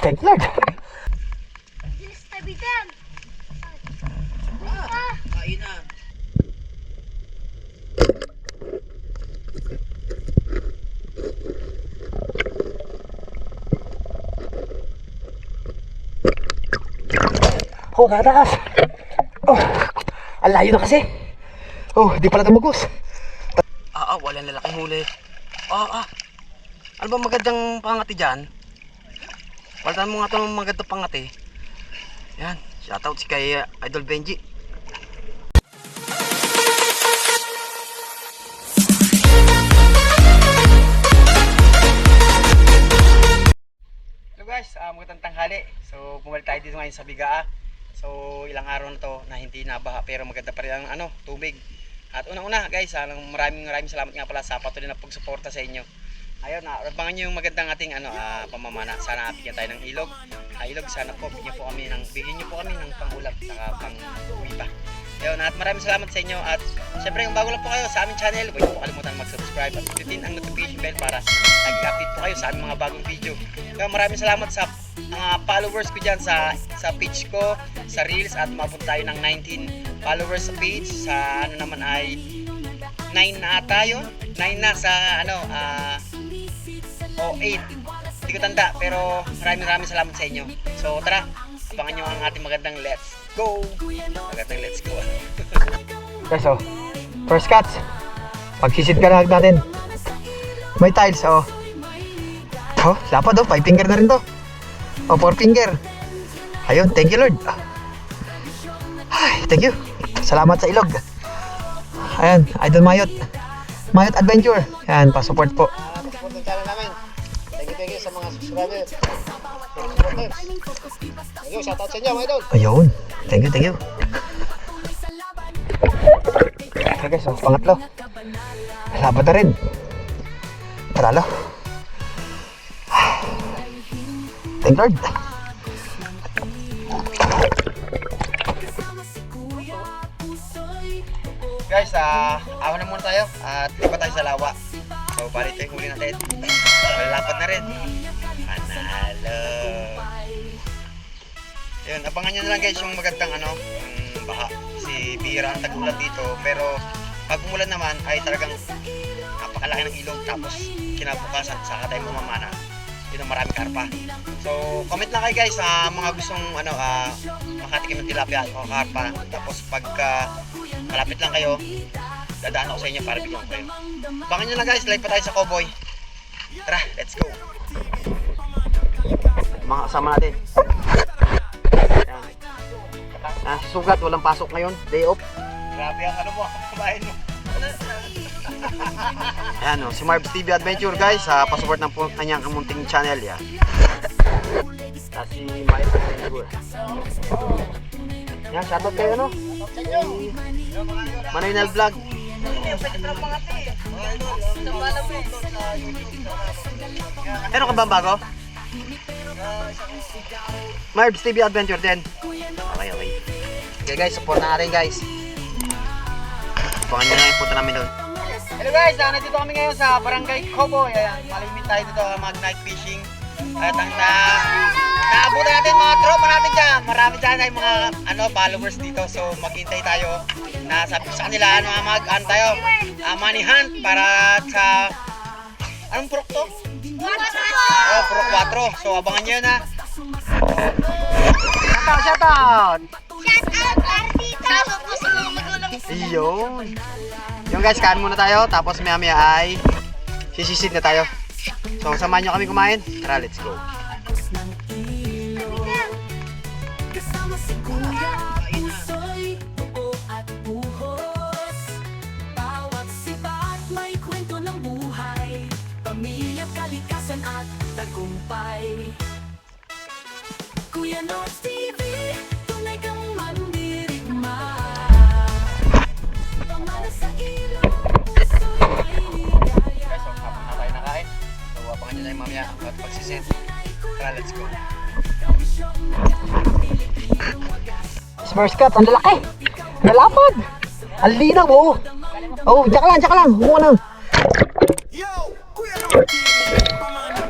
Thank Lord. Bilis tabi din. Kainan. Oh, kataas. Oh, ang layo na kasi. Oh, di pala tumugos. Walang lalaking huli. Ano ba magandang pangati dyan? Palitan mo nga ito ng magandang pangati. Yan, shoutout si kay Idol Benji. Hello guys, magandang tanghali. So, bumalik tayo dito ngayon sa Bigaa. So, ilang araw na to na hindi nabaha pero maganda pa rin ang tubig. At unang-una guys, maraming salamat nga pala sa patuloy na pagsuporta sa inyo. Ayun, abangan nyo yung magandang ating pamamana. Sana bigyan tayo ng ilog. Ilog, sana po bigyan niyo po kami ng pang-ulam at pang-uwi pa. Ayun, at maraming salamat sa inyo. At syempre, kung bago lang po kayo sa aming channel, huwag niyo po kalimutan mag-subscribe at pindutin ang notification bell para nag-update po kayo sa aming mga bagong video. Kaya maraming salamat sa followers ko dyan sa page ko, sa Reels, at mabot tayo ng 19 followers sa page. Sa ano naman ay 9 na ata yun. 9 na sa 8. Hindi ko tanda, pero maraming salamat sa inyo. So tara, abangan nyo ang ating magandang let's go. Magandang let's go. Guys, oh, first cuts. Pagsisid ka lang natin. May tiles, oh. Oh, lapad, oh, 5 finger na rin to. Oh, 4 finger. Ayun, thank you Lord. Ay, thank you. Salamat sa ilog. Ayan, Idol Mayot Adventure. Ayan, pa-support po. Support ng channel namin. Thank you sa mga subscribers. Thank you, shoutout sa inyo mga idol. Ayun, thank you. Okay guys, oh, pangatlo. Lapad na rin. Paralo. Thank Lord. Guys, awan na muna tayo at iba tayo sa lawa. So, bali ito yung huli natin. Malalapad na rin. Panalo. Yun, abangan nyo na lang guys yung magandang yung baha. Si bihira ang tag-ulan dito. Pero pag umulan naman ay talagang napakalaki ng ilog. Tapos kinabukasan saka tayo mamamana. Yun ang maraming karpa. So, comment lang kayo guys sa mga gustong makatikim ng tilapia o karpa. Tapos pagka malapit lang kayo, dadaan ako sa inyo para bigyan ko kayo. Abangan nyo lang guys, live pa tayo sa Cowboy. Tara, let's go. Mga kasama natin. Sugat, walang pasok ngayon, day off. Grabe ang mo, kumain mo. Ayan o, si Marv's TV Adventure guys, pasupport ng kanyang kamunting channel yan. Si Marv's Adventure. Yan, shoutout kayo no? Manoynal Vlog. Ano ka ba bago? Marv's TV Adventure din. Okay. Okay guys, support na natin guys. Abangan nyo lang yung punta namin doon. Hello guys, nandito kami ngayon sa Barangay Cowboy. Ayan, malimit tayo dito mag-night fishing. At ang naabutan natin mga tropa natin dyan. Marami dyan ay mga followers dito. So maghintay tayo na sabi ko sa kanila tayo money hunt para sa anong prok to? Prok 4. So abangan nyo na. Shoutout! Iyon. Yung guys, kain muna tayo. Tapos maya ay sisisid na tayo. So samahan nyo kami kumain. Tara, let's go. Kuya North TV, tunay kang mandirigma. Pamana sa ilong, puso'y may ligaya. Guys, so habang na tayo nakain. So abangan nyo na yung mamaya at pagsisit. Tara, let's go. First cut, ang lalaki. Nalapad. Ang linaw, oh. Oh, diyan ka lang. Huwag na.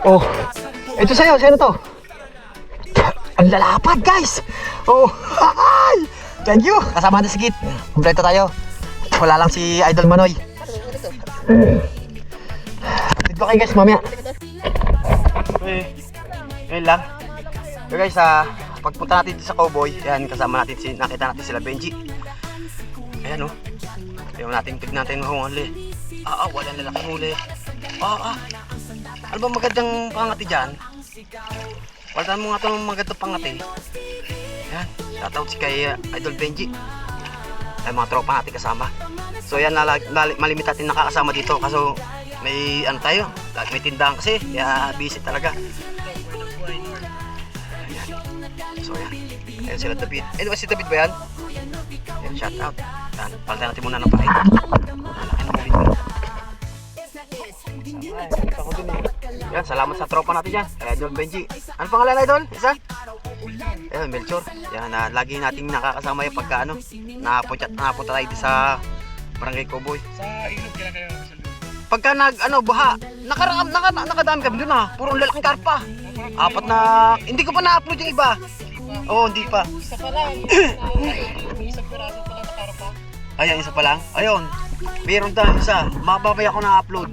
Oh, ito sa'yo to. Ang lalapad guys. Oh, thank you. Kasama na si Kit. Kompleto tayo. Wala lang si Idol Manoy. Dito kayo guys, mamaya. Ngayon lang. So guys, pagpunta natin sa Cowboy, yan, kasama natin nakita natin sila Benji. Ayan oh. Ayaw natin, tignan natin yung huli. Wala na laki huli. Ano ba magandang pangati dyan? Wala mo nga itong magandang pangati. Ayan, shoutout si kay Idol Benji. Ay mga tropa natin kasama. So yan, malimit natin nakakasama dito. Kaso may ano tayo, may tindahan kasi, kaya busy talaga. Ayan. So yan, ayan sila David. Ano ba si David ba yan? Ayan, shoutout. Yan, palitan natin muna ng pahay. Yan, salamat sa tropa natin dyan. Idol Benji. Ano pangalan Idol? Isa? Ayan, Melchor. Yan, lagi nating nakakasama yung pagka ano, napunta tayo sa Barangay Cowboy. Sa ilog kaya kayo. Pagka baha, nakadami kami doon puro lalaking karpa. Apat na, hindi ko pa na-upload yung iba. Oo, hindi pa. Isa pa lang. May isang piraso pa lang na karpa. Ayan, isa pa lang. Ayun, meron tayo isa. Mababay ako na-upload.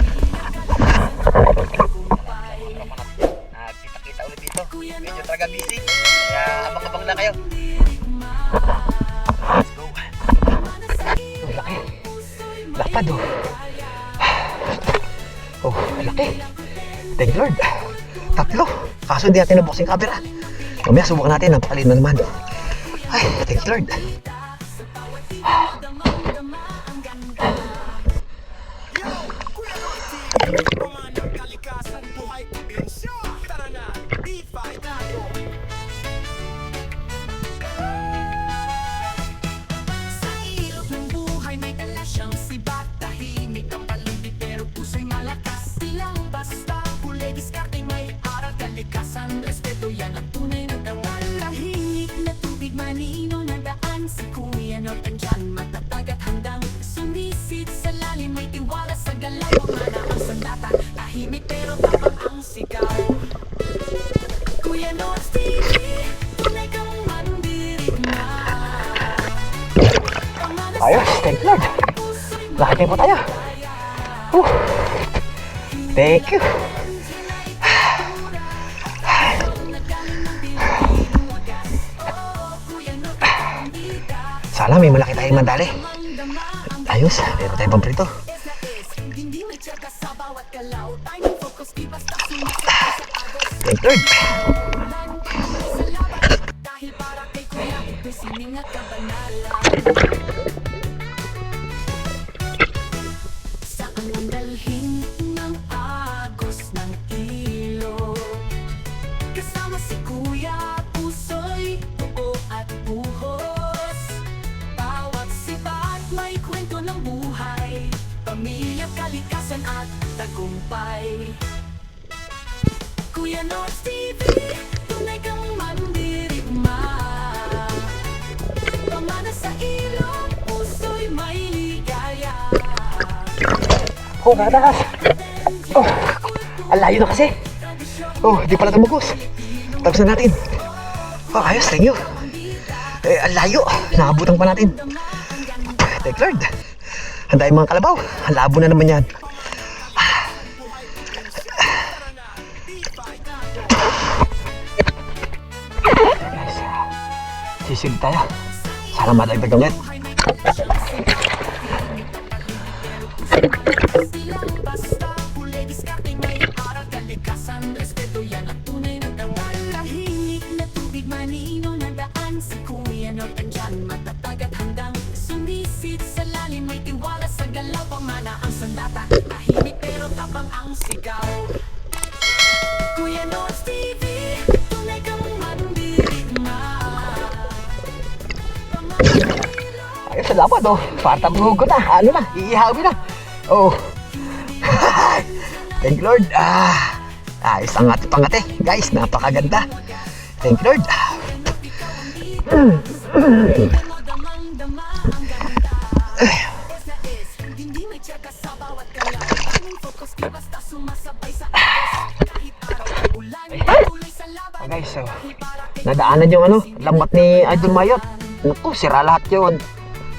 Kita-kita ulit dito. Medyo talaga busy. Kaya abang-abang na kayo. Let's go. Laki. Lapad oh. Oh, laki. Thank you Lord. 3. Kaso hindi natin nabuksan yung camera. Mamaya subukan natin. Napalin na naman. Ay, thank you Lord. Ayos, thank you Lord. Lakad po tayo. Thank you. Sana may malaki tayong mandali. Ayos, meron tayong pamprito. Thank you Lord. Kuya North TV, tunay kang mandirigma. Pamana sa ilong, puso'y may ligaya. Oh, katakas. Oh, ang layo na kasi. Oh, di pala tumugos. Tapos na natin. Oh, ayos, thank you. Ang layo, nakabutan pa natin. Thank Lord. Ang dahil mga kalabaw. Ang labo na naman yan. Sisig tayo. Sana madagdag ulit. Tahimik na tubig manino na daan si Kuya North andyan matatag at handang sumisid sa lalim may tiwala sa galaw pamana ang sandata tahimik pero tapang ang sigaw. Kuya North TV, tunay kang mandirigma. Ayos, salamat oh. Patabog ko na. Ano na, iihawi na. Oh. Thank you Lord. Ayos ang ating pangate. Guys, napakaganda. Thank you Lord. Guys, so nadaanan yung ano, lambat ni Idol Mayot. Naku, sira lahat yun.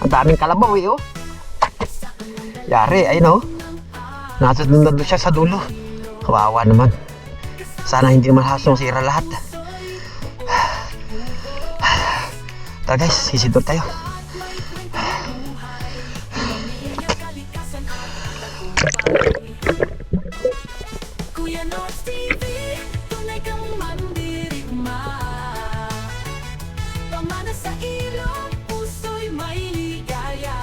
Ang daming kalabaw eh, oh. Yari, ayun oh. Nasunod siya sa dulo. Kawawa naman. Sana hindi naman hasong sira lahat. Tara guys, sisidor tayo. Kuya Nods TV, tunay kang mandirigma. Pamana sa ilong, puso'y may ligaya.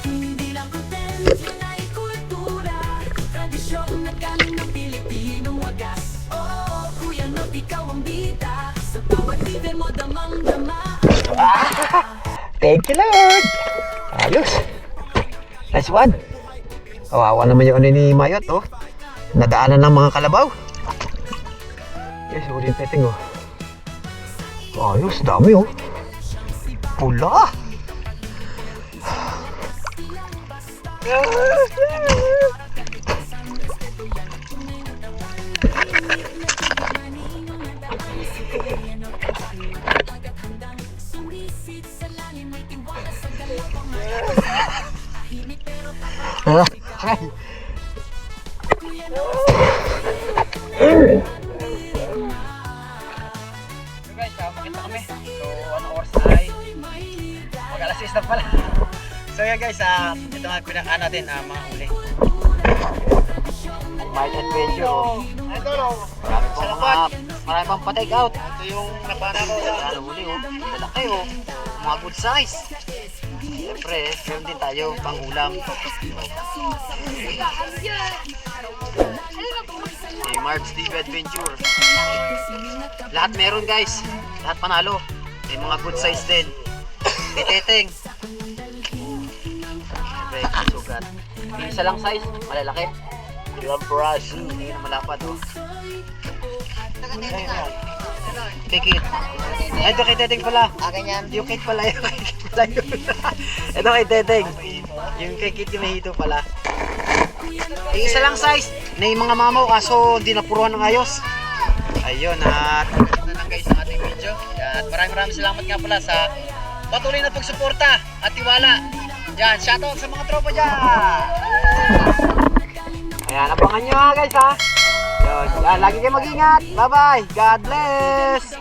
Hindi lang content, yun ay kultura. Tradisyon na galing ng Pilipinong wagas. Oo, Kuya Nods, ikaw ang bida. Sa bawat liver mo, damang-dama. Thank you Lord. Ayos. Nice one. Kawawa naman yung ano ni Mayot, oh. Nadaanan ng mga kalabaw. Yes, uli yung petting, oh. Ayos, dami, oh. Pula. Ay. So guys, makita kami. So anong oras na ay? Mag-alas 6 na pala. So yan guys, ito nga pinaka natin, mga huli. My adventure, oh. Marami pang pa-take out. Ito yung napana ko. Ano huli, oh. Lalaki, oh. Mga good size. Siyempre, meron din tayo pang ulam. Hey, Marv's TV Adventure. Lahat meron guys. Lahat panalo. May mga good size din. May teteng. Siyempre, sugat. Isa lang size, malalaki. Ilang brush. Hindi na malapad, oh. Tikit. Ay, ito kay Teteng pala. Ganyan. Yung cake pala yun. Ito kay Teteng. Yung kay Kitty Mahito pala. Isa lang size. Na yung mga mamaw kaso hindi napuruhan ng ayos. Ayun, at ito na lang guys ang ating video. At maraming salamat nga pala sa patuloy na pagsuporta at tiwala. Yan, shoutout sa mga tropa dyan. Ayan, abangan nyo ha guys ha. Yun, yan, lagi kayo mag-ingat. Bye bye. God bless.